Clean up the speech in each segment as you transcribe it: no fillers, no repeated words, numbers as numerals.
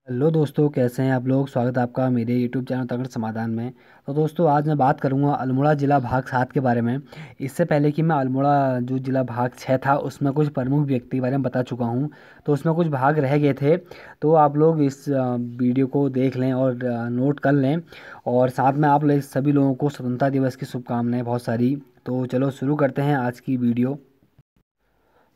Hello दोस्तों, कैसे हैं आप लोग। स्वागत है आपका मेरे यूट्यूब चैनल तकड़ समाधान में। तो दोस्तों, आज मैं बात करूंगा अल्मोड़ा ज़िला भाग 7 के बारे में। इससे पहले कि मैं अल्मोड़ा जो ज़िला भाग 6 था उसमें कुछ प्रमुख व्यक्ति के बारे में बता चुका हूं, तो उसमें कुछ भाग रह गए थे। तो आप लोग इस वीडियो को देख लें और नोट कर लें। और साथ में आप लोग सभी लोगों को स्वतंत्रता दिवस की शुभकामनाएं बहुत सारी। तो चलो शुरू करते हैं आज की वीडियो।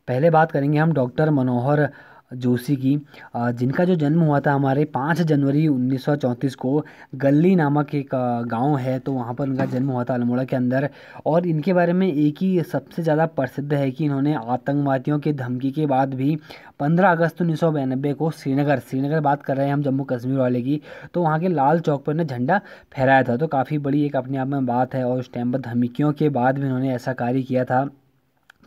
पहले बात करेंगे हम डॉक्टर मनोहर जोशी की, जिनका जो जन्म हुआ था हमारे 5 जनवरी 1934 को। गल्ली नामक एक गांव है, तो वहाँ पर उनका जन्म हुआ था अल्मोड़ा के अंदर। और इनके बारे में एक ही सबसे ज़्यादा प्रसिद्ध है कि इन्होंने आतंकवादियों की धमकी के बाद भी 15 अगस्त 1992 को श्रीनगर बात कर रहे हैं हम, जम्मू कश्मीर वाले की। तो वहाँ के लाल चौक पर उन्होंने झंडा फहराया था, तो काफ़ी बड़ी एक अपने आप में बात है। और उस टाइम पर धमकियों के बाद भी उन्होंने ऐसा कार्य किया था।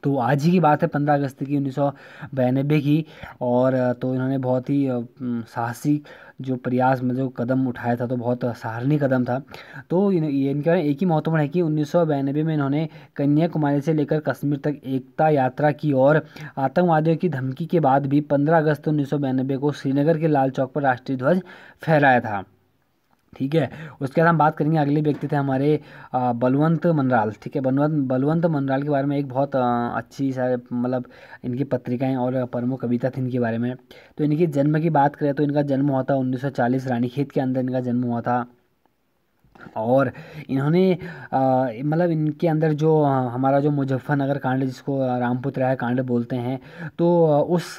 तो आज ही की बात है, 15 अगस्त की 1992 की। और तो इन्होंने बहुत ही साहसिक जो प्रयास में जो कदम उठाया था, तो बहुत सराहनीय कदम था। तो ये इनका एक ही महत्वपूर्ण है कि 1992 में इन्होंने कन्याकुमारी से लेकर कश्मीर तक एकता यात्रा की। और आतंकवादियों की धमकी के बाद भी 15 अगस्त 1992 को श्रीनगर के लाल चौक पर राष्ट्रीय ध्वज फहराया था। ठीक है। उसके बाद हम बात करेंगे, अगले व्यक्ति थे हमारे बलवंत मनराल। ठीक है, बलवंत मनराल के बारे में एक बहुत अच्छी मतलब इनकी पत्रिकाएं और प्रमुख कविता थी इनके बारे में। तो इनके जन्म की बात करें तो इनका जन्म हुआ था 1940 रानीखेत के अंदर इनका जन्म हुआ था। और इन्होंने मतलब इनके अंदर जो हमारा जो मुजफ्फरनगर कांड, जिसको रामपुत्र राय कांड बोलते हैं, तो उस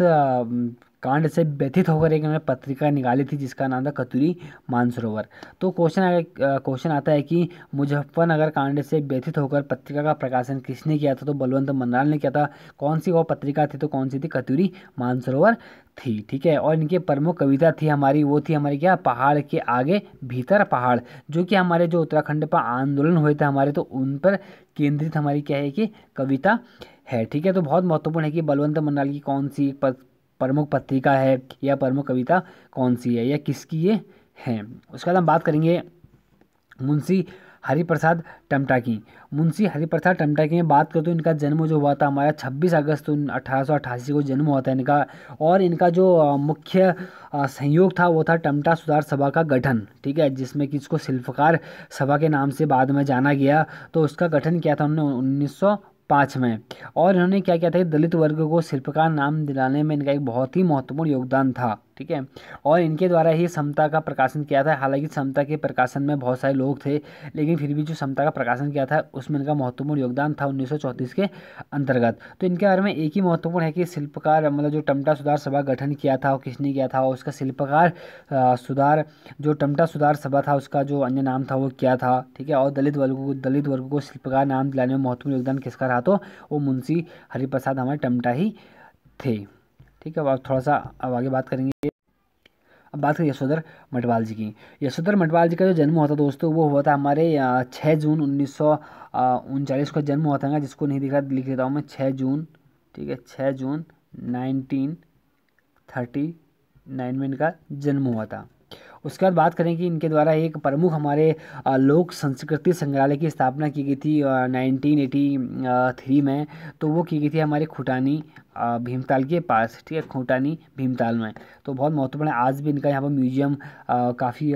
कांड से व्यथित होकर एक इन्होंने पत्रिका निकाली थी जिसका नाम था कतूरी मानसरोवर। तो क्वेश्चन आता है कि मुजफ्फरनगर कांड से व्यथित होकर पत्रिका का प्रकाशन किसने किया था, तो बलवंत मनराल ने किया था। कौन सी वो पत्रिका थी, तो कौन सी थी, कतूरी मानसरोवर थी। ठीक है। और इनकी प्रमुख कविता थी हमारी, वो थी हमारी क्या, पहाड़ के आगे भीतर पहाड़, जो कि हमारे जो उत्तराखंड पर आंदोलन हुए थे हमारे, तो उन पर केंद्रित हमारी क्या है कि कविता है। ठीक है। तो बहुत महत्वपूर्ण है कि बलवंत मनराल की कौन सी प्रमुख पत्रिका है या प्रमुख कविता कौन सी है या किसकी ये है। उसके बाद हम बात करेंगे मुंशी हरिप्रसाद टमटा की। मुंशी हरिप्रसाद टमटा की में बात करें तो इनका जन्म जो हुआ था हमारा 26 अगस्त 1888 को जन्म हुआ था इनका। और इनका जो मुख्य संयोग था वो था टमटा सुधार सभा का गठन। ठीक है, जिसमें कि इसको शिल्पकार सभा के नाम से बाद में जाना गया। तो उसका गठन किया था उन्होंने 1905 में। और इन्होंने क्या किया था कि दलित वर्ग को शिल्पकार नाम दिलाने में इनका एक बहुत ही महत्वपूर्ण योगदान था। ठीक है। और इनके द्वारा ही समता का प्रकाशन किया था। हालांकि समता के प्रकाशन में बहुत सारे लोग थे, लेकिन फिर भी जो समता का प्रकाशन किया था उसमें इनका महत्वपूर्ण योगदान था 1934 के अंतर्गत। तो इनके बारे में एक ही महत्वपूर्ण है कि शिल्पकार मतलब जो टमटा सुधार सभा गठन किया था वो किसने किया था, और उसका शिल्पकार सुधार जो टमटा सुधार सभा था उसका जो अन्य नाम था वो क्या था। ठीक है। और दलित वर्ग को शिल्पकार नाम दिलाने में महत्वपूर्ण योगदान किसका रहा, तो वो मुंशी हरिप्रसाद हमारे टमटा ही थे। ठीक है। अब आप थोड़ा सा अब आगे बात करेंगे। अब बात करें यशोधर मटवाल जी की। यशोधर मटवाल जी का जो जन्म हुआ था दोस्तों, वो हुआ था हमारे 6 जून 1939 को जन्म हुआ था। जिसको नहीं दिख रहा लिख देता हूँ मैं, 6 जून। ठीक है, 6 जून 1939 में इनका जन्म हुआ था। उसके बाद बात करें कि इनके द्वारा एक प्रमुख हमारे लोक संस्कृति संग्रहालय की स्थापना की गई थी 1983 में। तो वो की गई थी हमारे खुटानी भीमताल के पास। ठीक है, खुटानी भीमताल में। तो बहुत महत्वपूर्ण है, आज भी इनका यहाँ पर म्यूजियम काफ़ी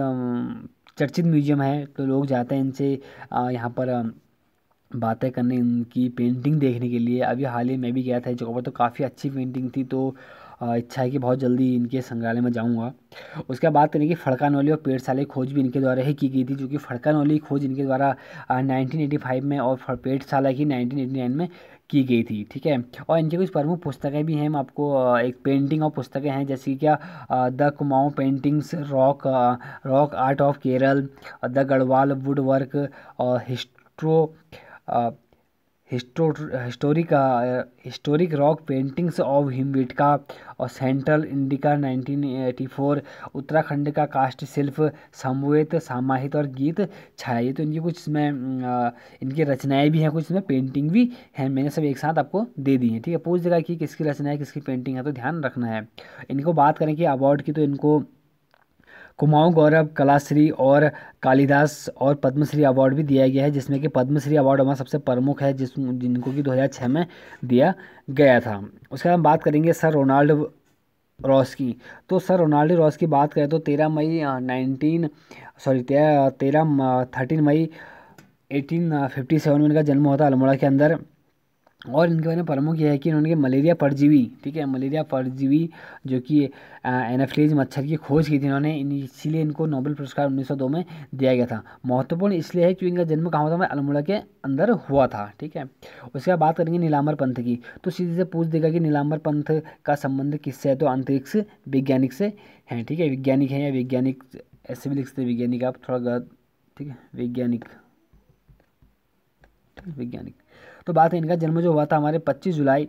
चर्चित म्यूजियम है। तो लोग जाते हैं इनसे यहाँ पर बातें करने, इनकी पेंटिंग देखने के लिए। अभी हाल ही मैं भी गया था इस जगह पर, तो काफ़ी अच्छी पेंटिंग थी। तो इच्छा है कि बहुत जल्दी इनके संग्रहालय में जाऊंगा। उसके बाद बात करें कि फड़कानौली और पेड़शाला की खोज भी इनके द्वारा ही की गई थी, जो कि फड़कानौली की खोज इनके द्वारा 1985 में और पेड़शाला की 1989 में की गई थी। ठीक है। और इनकी कुछ प्रमुख पुस्तकें भी हैं, मैं आपको एक पेंटिंग और पुस्तकें हैं, जैसे कि क्या the Kumaon paintings, rock art of Kerala, the Garhwal would work, और अ, हिस्टोरिक रॉक पेंटिंग्स ऑफ हिमबेटका, और सेंट्रल इंडिका 1984, उत्तराखंड का काष्ठ शिल्प, समवेत समाहित और गीत छाया। ये तो इनकी कुछ इसमें इनकी रचनाएं भी हैं, कुछ इसमें पेंटिंग भी हैं। मैंने सब एक साथ आपको दे दी हैं। ठीक है, पूछ देगा कि किसकी रचना है किसकी पेंटिंग है, तो ध्यान रखना है। इनको बात करें कि अवार्ड की, तो इनको कुमाऊं गौरव, कलाश्री और कालिदास और पद्मश्री अवार्ड भी दिया गया है, जिसमें कि पद्मश्री अवार्ड हमारा सबसे प्रमुख है, जिनको कि 2006 में दिया गया था। उसके बाद हम बात करेंगे सर रोनाल्ड रॉस की। तो सर रोनाल्डो रॉस की बात करें तो 13 मई 19 सॉरी 13 मई 1857 में इनका जन्म हुआ था अल्मोड़ा के अंदर। और इनके बारे में प्रमुख यह है कि इन्होंने मलेरिया परजीवी, ठीक है, मलेरिया परजीवी जो कि एनाफिलीज मच्छर की खोज की थी इन्होंने, इसीलिए इनको नोबेल पुरस्कार 1902 में दिया गया था। महत्वपूर्ण इसलिए है क्योंकि इनका जन्म कहाँ हुआ था, हमारे अल्मोड़ा के अंदर हुआ था, ठीक है। उसके बाद बात करेंगे नीलांबर पंथ की। तो सीधे से पूछ देगा कि नीलांबर पंथ का संबंध किससे है, तो अंतरिक्ष वैज्ञानिक से है, ठीक है, वैज्ञानिक है या वैज्ञानिक, ऐसे भी लिख सकते हैं वैज्ञानिक आप, थोड़ा गलत, ठीक है, वैज्ञानिक, वैज्ञानिक। तो बात है इनका जन्म जो हुआ था हमारे 25 जुलाई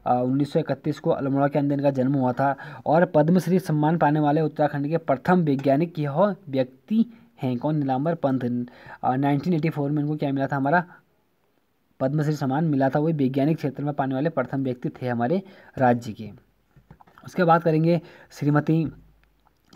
1931 को अल्मोड़ा के अंदर इनका जन्म हुआ था। और पद्मश्री सम्मान पाने वाले उत्तराखंड के प्रथम वैज्ञानिक यह व्यक्ति हैं, कौन, नीलांबर पंत। 1984 में इनको क्या मिला था, हमारा पद्मश्री सम्मान मिला था, वही वैज्ञानिक क्षेत्र में पाने वाले प्रथम व्यक्ति थे हमारे राज्य के। उसके बाद करेंगे श्रीमती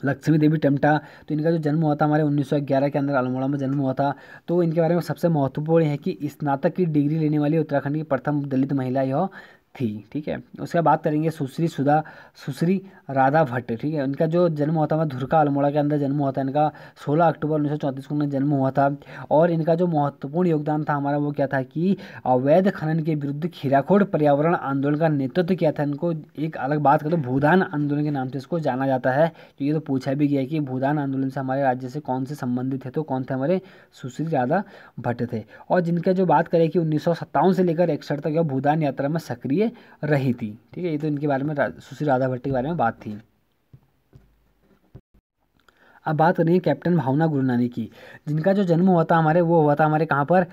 लक्ष्मी देवी टमटा। तो इनका जो जन्म हुआ था हमारे 1911 के अंदर अल्मोड़ा में जन्म हुआ था। तो इनके बारे में सबसे महत्वपूर्ण है कि स्नातक की डिग्री लेने वाली उत्तराखंड की प्रथम दलित महिला यह थी, ठीक है। उसके बाद बात करेंगे सुश्री राधा भट्ट, ठीक है। इनका जो जन्म हुआ था हमारा धुरका अल्मोड़ा के अंदर जन्म हुआ था इनका, 16 अक्टूबर 1934 को इनका जन्म हुआ था। और इनका जो महत्वपूर्ण योगदान था हमारा वो क्या था कि अवैध खनन के विरुद्ध खीराखोड़ पर्यावरण आंदोलन का नेतृत्व किया था इनको। एक अलग बात करें तो भूदान आंदोलन के नाम से इसको जाना जाता है। तो ये तो पूछा भी गया है कि भूदान आंदोलन से हमारे राज्य से कौन से संबंधित थे, तो कौन थे, हमारे सुश्री राधा भट्ट थे। और जिनका जो बात करें कि 1957 से लेकर 61 तक यह भूदान यात्रा में सक्रिय रही थी, ठीक है। ये तो इनके बारे में सुश्री राधा भट्ट के बारे में बात थी। अब बात करेंगे कैप्टन भावना गुरनानी की, जिनका जो जन्म हुआ था हमारे, वो हुआ था हमारे कहाँ पर,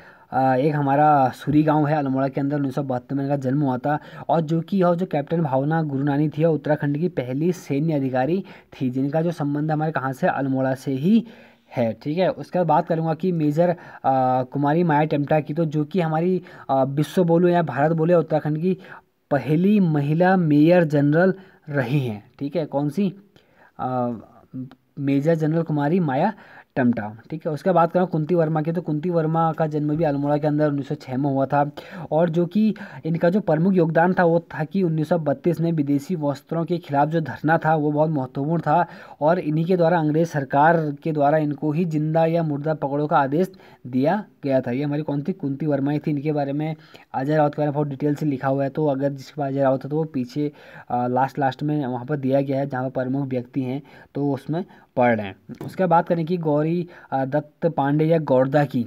एक हमारा सुरी गांव है अल्मोड़ा के अंदर, 1972 में इनका जन्म हुआ था। और जो कि यह जो कैप्टन भावना गुरनानी थी, यह उत्तराखंड की पहली सैन्य अधिकारी थी, जिनका जो संबंध हमारे कहाँ से, अल्मोड़ा से ही है, ठीक है। उसके बाद बात करूंगा कि मेजर कुमारी माया टेम्टा की। तो जो कि हमारी विश्व बोलो या भारत बोले उत्तराखंड की पहली महिला मेयर जनरल रही हैं, ठीक है। कौन सी, अ, मेजर जनरल कुमारी माया टमटा, ठीक है। उसके बाद करें कुंती वर्मा की। तो कुंती वर्मा का जन्म भी अल्मोड़ा के अंदर 1906 में हुआ था। और जो कि इनका जो प्रमुख योगदान था वो था कि 1932 में विदेशी वस्त्रों के खिलाफ जो धरना था वो बहुत महत्वपूर्ण था। और इन्हीं के द्वारा अंग्रेज सरकार के द्वारा इनको ही जिंदा या मुर्दा पकड़ो का आदेश दिया गया था। ये हमारी कौन थी, कुंती वर्मा ही थी। इनके बारे में अजय राउत के बारे में बहुत डिटेल से लिखा हुआ है, तो अगर जिसके पास अजय राउत है तो वो पीछे लास्ट में वहाँ पर दिया गया है जहाँ पर प्रमुख व्यक्ति हैं, तो उसमें पढ़ रहे हैं। उसके बाद करें कि गौरी दत्त पांडे या गौरदा की।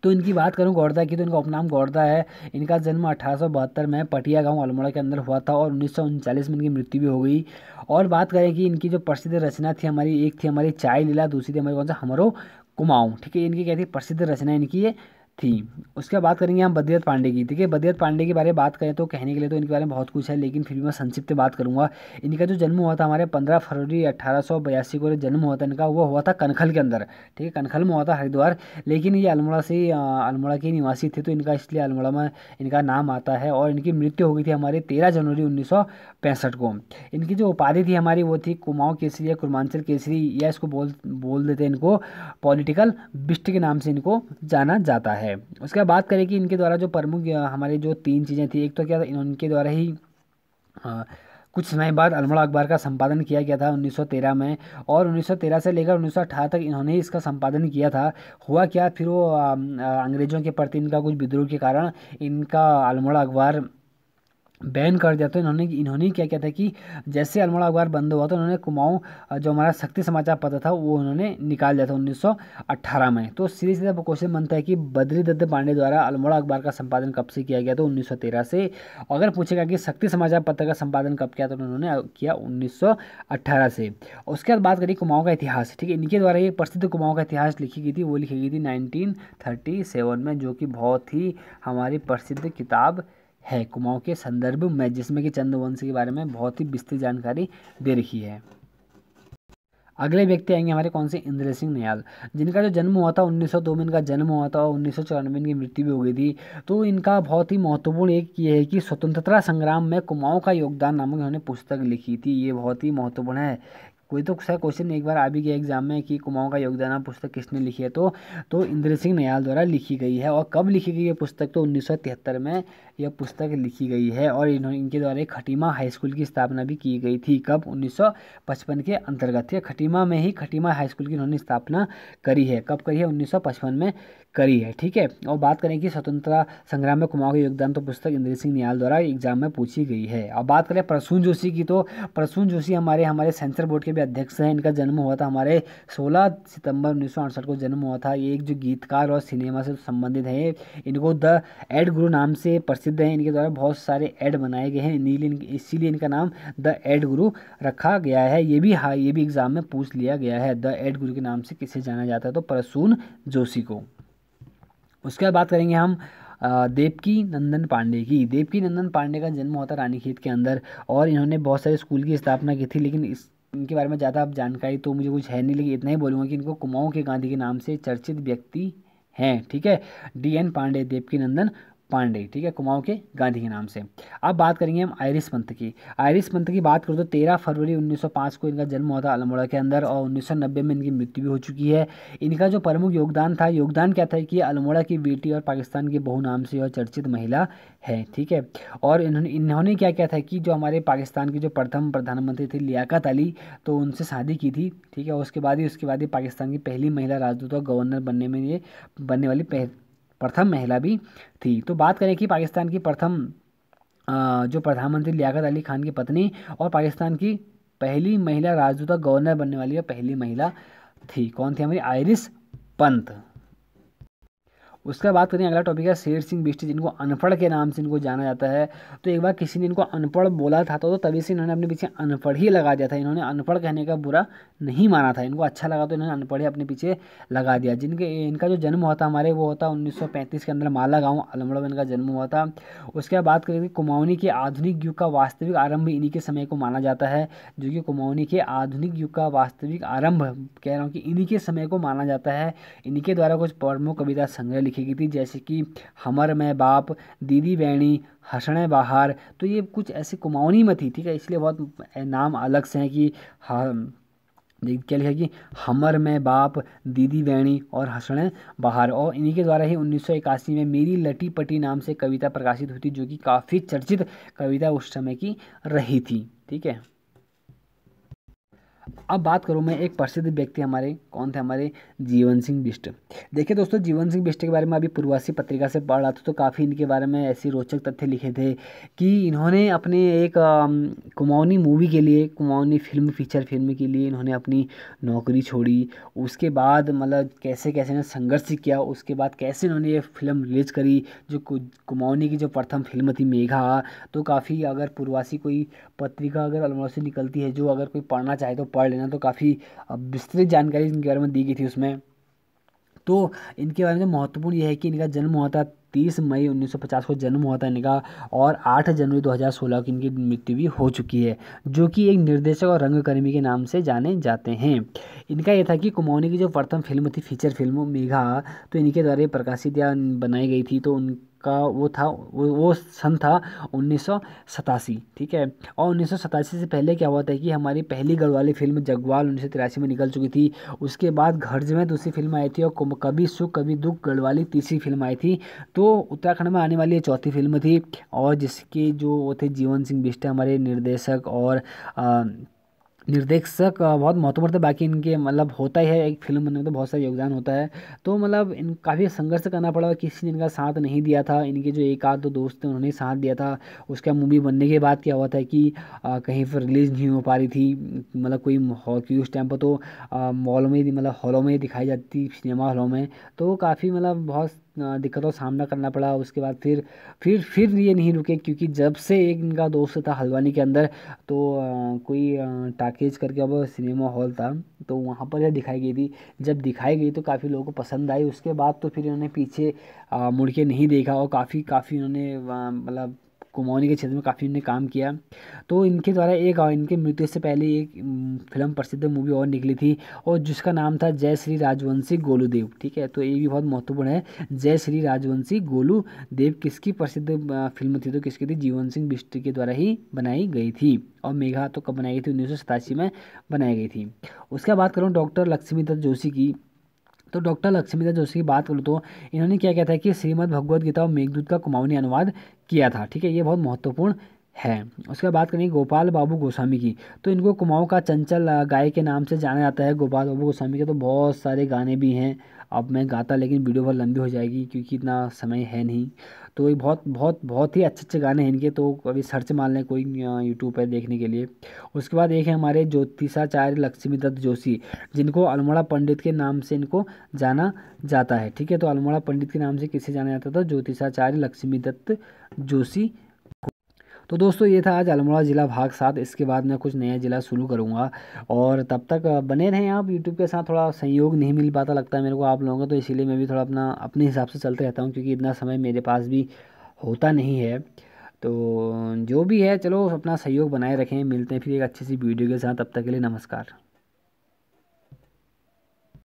तो इनकी बात करूं गौरदा की, तो इनका उपनाम गौरदा है। इनका जन्म 1872 में पटिया गांव अल्मोड़ा के अंदर हुआ था और 1939 में इनकी मृत्यु भी हो गई। और बात करें कि इनकी जो प्रसिद्ध रचना थी हमारी, एक थी हमारी चाय लीला, दूसरी थी हमारी कौन सा, हमरो कुमाऊं, ठीक है। इनकी क्या थी, प्रसिद्ध रचना इनकी ये थी। उसके बाद करेंगे हम बद्रीनाथ पांडे की, ठीक है। बद्रीनाथ पांडे के बारे में बात करें तो कहने के लिए तो इनके बारे में बहुत कुछ है, लेकिन फिर भी मैं संक्षिप्त बात करूंगा। इनका जो जन्म हुआ था हमारे 15 फरवरी 1882 को जन्म हुआ था इनका, वो हुआ था कनखल के अंदर, ठीक है, कनखल में हुआ था, हरिद्वार। लेकिन ये अल्मोड़ा से अल्मोड़ा के निवासी थे, तो इनका इसलिए अल्मोड़ा में इनका नाम आता है। और इनकी मृत्यु हो गई थी हमारे 13 जनवरी 1965 को। इनकी जो उपाधि थी हमारी वो थी कुमाऊं केसरी या कुर्मांचल केसरी, या इसको बोल बोल देते हैं इनको पॉलिटिकल बिस्ट के नाम से इनको जाना जाता है। उसके बाद बात करें कि इनके द्वारा जो प्रमुख हमारी जो 3 चीज़ें थी, एक तो क्या था, इनके द्वारा ही अ, कुछ समय बाद अल्मोड़ा अखबार का संपादन किया गया था 1913 में। और 1913 से लेकर 1918 तक इन्होंने ही इसका संपादन किया था। हुआ क्या फिर वो अंग्रेजों के प्रति इनका कुछ विद्रोह के कारण इनका अल्मोड़ा अखबार बैन कर दिया। तो इन्होंने इन्होंने क्या किया था कि जैसे अल्मोड़ा अखबार बंद हुआ तो उन्होंने कुमाऊं जो हमारा शक्ति समाचार पत्र था वो उन्होंने निकाल दिया था 1918 में। तो सीधे सीधा क्वेश्चन बनता है कि बद्री दत्त पांडे द्वारा अल्मोड़ा अखबार का संपादन कब से किया गया, तो 1913 से। अगर पूछेगा कि शक्ति समाचार पत्र का संपादन कब किया, तो उन्होंने किया 1918 से। उसके बाद बात करिए कुमाऊं का इतिहास, ठीक है। इनके द्वारा ये प्रसिद्ध कुमाऊं का इतिहास लिखी गई थी, वो लिखी गई थी 1937 में, जो कि बहुत ही हमारी प्रसिद्ध किताब है कुमाऊं के संदर्भ में, जिसमें कि चंद्रवंश के बारे में बहुत ही विस्तृत जानकारी दे रखी है। अगले व्यक्ति आएंगे हमारे कौन से, इंद्र सिंह नियाल, जिनका जो जन्म हुआ था 1902 में इनका जन्म हुआ था और 1994 में इनकी मृत्यु भी हो गई थी। तो इनका बहुत ही महत्वपूर्ण एक ये है कि स्वतंत्रता संग्राम में कुमाऊं का योगदान नामक इन्होंने पुस्तक लिखी थी, ये बहुत ही महत्वपूर्ण है। कोई तो सर क्वेश्चन एक बार आ भी गया एग्जाम में कि कुमाऊं का योगदान पुस्तक किसने लिखी है, तो इंद्र सिंह नयाल द्वारा लिखी गई है। और कब लिखी गई है पुस्तक, तो 1973 में यह पुस्तक लिखी गई है। और इनके द्वारा एक खटीमा हाई स्कूल की स्थापना भी की गई थी। कब, 1955 के अंतर्गत। या खटीमा में ही खटीमा हाई स्कूल की उन्होंने स्थापना करी है। कब करी है, 1955 में करी है। ठीक है। और बात करें कि स्वतंत्रता संग्राम में कुमाऊं का योगदान, तो पुस्तक इंद्र सिंह नियाल द्वारा एग्जाम में पूछी गई है। अब बात करें प्रसून जोशी की, तो प्रसून जोशी हमारे हमारे सेंसर बोर्ड के भी अध्यक्ष हैं। इनका जन्म हुआ था हमारे 16 सितंबर 1968 को जन्म हुआ था। ये एक जो गीतकार और सिनेमा से संबंधित है। इनको द एड गुरु नाम से प्रसिद्ध है। इनके द्वारा बहुत सारे एड बनाए गए हैं, इसीलिए इनका नाम द एड गुरु रखा गया है। ये भी एग्जाम में पूछ लिया गया है, द एड गुरु के नाम से किसे जाना जाता है, तो प्रसून जोशी को। उसके बाद बात करेंगे हम देवकी नंदन पांडे की। देवकी नंदन पांडे का जन्म हुआ था रानीखेत के अंदर, और इन्होंने बहुत सारे स्कूल की स्थापना की थी। लेकिन इनके बारे में ज़्यादा जानकारी तो मुझे कुछ है नहीं, लेकिन इतना ही बोलूँगा कि इनको कुमाऊं के गांधी के नाम से चर्चित व्यक्ति हैं। ठीक है, DN पांडे, देवकी नंदन पांडे। ठीक है, कुमाऊं के गांधी के नाम से। अब बात करेंगे हम आयरिस पंथ की। आयरिस पंथ की बात करूँ तो 13 फरवरी 1905 को इनका जन्म हुआ था अल्मोड़ा के अंदर, और 1990 में इनकी मृत्यु भी हो चुकी है। इनका जो प्रमुख योगदान क्या था कि अल्मोड़ा की बेटी और पाकिस्तान की बहू नाम से यह चर्चित महिला है। ठीक है। और इन्होंने क्या किया था कि जो हमारे पाकिस्तान की जो प्रथम प्रधानमंत्री थी लियाकत अली, तो उनसे शादी की थी। ठीक है। उसके बाद ही पाकिस्तान की पहली महिला राजदूत और गवर्नर बनने वाली प्रथम महिला भी थी। तो बात करें कि पाकिस्तान की प्रथम जो प्रधानमंत्री लियाकत अली खान की पत्नी, और पाकिस्तान की पहली महिला राजदूत और गवर्नर बनने वाली पहली महिला थी। कौन थी, हमारी आयरिस पंथ। उसके बाद करें, अगला टॉपिक है शेर सिंह बिष्ट, जिनको अनपढ़ के नाम से इनको जाना जाता है। तो एक बार किसी ने इनको अनपढ़ बोला था, तो तभी से इन्होंने अपने पीछे अनपढ़ ही लगा दिया था। इन्होंने अनपढ़ कहने का बुरा नहीं माना था, इनको अच्छा लगा तो इन्होंने अनपढ़ ही अपने पीछे लगा दिया। इनका जो जन्म हुआ था हमारे, वो होता 1935 के अंदर माला गाँव अल्मोड़ा में इनका जन्म हुआ था। उसके बाद बात करेंगे कुमाऊनी के आधुनिक युग का वास्तविक आरंभ इन्हीं के समय को माना जाता है। जो कि कुमाऊनी के आधुनिक युग का वास्तविक आरंभ, कह रहा हूँ कि इन्हीं के समय को माना जाता है। इन्हीं के द्वारा कुछ प्रमुख कविता संग्रह लिखी गई थी, जैसे कि हमर मैं बाप, दीदी बैणी, हंसने बाहर। तो ये कुछ ऐसे कुमाऊनी में थी। ठीक है, इसलिए बहुत नाम अलग से हैं कि क्या लिखा कि हमर में बाप, दीदी बैणी और हंसने बाहर। और इन्हीं के द्वारा ही 1981 में मेरी लटी पटी नाम से कविता प्रकाशित हुई थी, जो कि काफ़ी चर्चित कविता उस समय की रही थी। ठीक है। अब बात करूँ मैं एक प्रसिद्ध व्यक्ति हमारे, कौन थे, हमारे जीवन सिंह बिष्ट। देखिए दोस्तों, जीवन सिंह बिष्ट के बारे में अभी पूर्वासी पत्रिका से पढ़ रहा था, तो काफ़ी इनके बारे में ऐसी रोचक तथ्य लिखे थे कि इन्होंने अपने एक कुमाऊनी मूवी के लिए, कुमाऊनी फिल्म, फीचर फिल्म के लिए इन्होंने अपनी नौकरी छोड़ी। उसके बाद मतलब कैसे कैसे इन्होंने संघर्ष किया, उसके बाद कैसे इन्होंने ये फिल्म रिलीज करी, जो कुमाऊनी की जो प्रथम फिल्म थी मेघा। तो काफ़ी, अगर पूर्वासी कोई पत्रिका अगर अल्मोड़ा से निकलती है, जो अगर कोई पढ़ना चाहे तो पढ़ लेना, तो काफ़ी विस्तृत जानकारी इनके बारे में दी गई थी उसमें। तो इनके बारे में महत्वपूर्ण यह है कि इनका जन्म हुआ था 30 मई 1950 को जन्म हुआ था इनका, और 8 जनवरी 2016 की इनकी मृत्यु भी हो चुकी है। जो कि एक निर्देशक और रंगकर्मी के नाम से जाने जाते हैं। इनका यह था कि कुमाऊनी की जो प्रथम फिल्म थी, फीचर फिल्म मेघा, तो इनके द्वारा प्रकाशित या बनाई गई थी। तो उनका वो सन था 1987। ठीक है। और 1987 से पहले क्या हुआ था कि हमारी पहली गढ़वाली फिल्म जगवाल 1983 में निकल चुकी थी। उसके बाद घर में दूसरी फिल्म आई थी, और कभी सुख कभी दुख गढ़वाली तीसरी फिल्म आई थी। तो उत्तराखंड में आने वाली ये चौथी फिल्म थी, और जिसके जो वो थे जीवन सिंह बिष्ट हमारे निर्देशक, और बहुत महत्वपूर्ण थे। बाकी इनके मतलब होता ही है, एक फिल्म बनने में तो बहुत सारा योगदान होता है। तो मतलब इन काफ़ी संघर्ष करना पड़ा, किसी ने इनका साथ नहीं दिया था। इनके जो एक आध दो दोस्त थे उन्होंने साथ दिया था। उसका मूवी बनने के बाद क्या हुआ था कि कहीं पर रिलीज़ नहीं हो पा रही थी, मतलब कोई क्योंकि उस टाइम पर तो मॉल में मतलब हॉलों में दिखाई जाती, सिनेमा हॉलों में। तो काफ़ी मतलब बहुत दिक्कतों का सामना करना पड़ा। उसके बाद फिर ये नहीं रुके, क्योंकि जब से एक इनका दोस्त था हल्द्वानी के अंदर, तो कोई टाकीज करके अब सिनेमा हॉल था, तो वहाँ पर यह दिखाई गई थी। जब दिखाई गई तो काफ़ी लोगों को पसंद आई। उसके बाद तो फिर इन्होंने पीछे मुड़ के नहीं देखा, और काफ़ी इन्होंने मतलब कुमाऊनी के क्षेत्र में काफ़ी इन्होंने काम किया। तो इनके द्वारा एक इनके मृत्यु से पहले एक फिल्म प्रसिद्ध मूवी और निकली थी, और जिसका नाम था जय श्री राजवंशी गोलू देव। ठीक है, तो ये भी बहुत महत्वपूर्ण है। जय श्री राजवंशी गोलू देव किसकी प्रसिद्ध फिल्म थी? तो किसकी थी? जीवन सिंह बिष्ट के द्वारा ही बनाई गई थी। और मेघा तो कब बनाई गई थी? 1987 में बनाई गई थी। उसके बाद करूँ डॉक्टर लक्ष्मीदत्त जोशी की। तो डॉक्टर लक्ष्मीदत्त जोशी की बात करूँ तो इन्होंने क्या किया था कि श्रीमद् भगवद गीता और मेघदूत का कुमाऊनी अनुवाद किया था। ठीक है, ये बहुत महत्वपूर्ण है। उसके बाद बात करेंगे गोपाल बाबू गोस्वामी की। तो इनको कुमाऊं का चंचल गाय के नाम से जाना जाता है। गोपाल बाबू गोस्वामी के तो बहुत सारे गाने भी हैं। अब मैं गाता, लेकिन वीडियो बहुत लंबी हो जाएगी क्योंकि इतना समय है नहीं। तो ये बहुत बहुत बहुत ही अच्छे अच्छे गाने हैं इनके, तो अभी सर्च मार लें कोई यूट्यूब पर देखने के लिए। उसके बाद एक है हमारे ज्योतिषाचार्य लक्ष्मीदत्त जोशी, जिनको अल्मोड़ा पंडित के नाम से इनको जाना जाता है। ठीक है, तो अल्मोड़ा पंडित के नाम से किसे जाना जाता था? ज्योतिषाचार्य लक्ष्मीदत्त जोशी। तो दोस्तों ये था आज अल्मोड़ा ज़िला भाग 7। इसके बाद मैं कुछ नया ज़िला शुरू करूँगा, और तब तक बने रहें आप यूट्यूब के साथ। थोड़ा सहयोग नहीं मिल पाता लगता है मेरे को आप लोगों का, तो इसीलिए मैं भी थोड़ा अपने हिसाब से चलते रहता हूँ, क्योंकि इतना समय मेरे पास भी होता नहीं है। तो जो भी है, चलो अपना सहयोग बनाए रखें। मिलते हैं फिर एक अच्छी सी वीडियो के साथ, तब तक के लिए नमस्कार।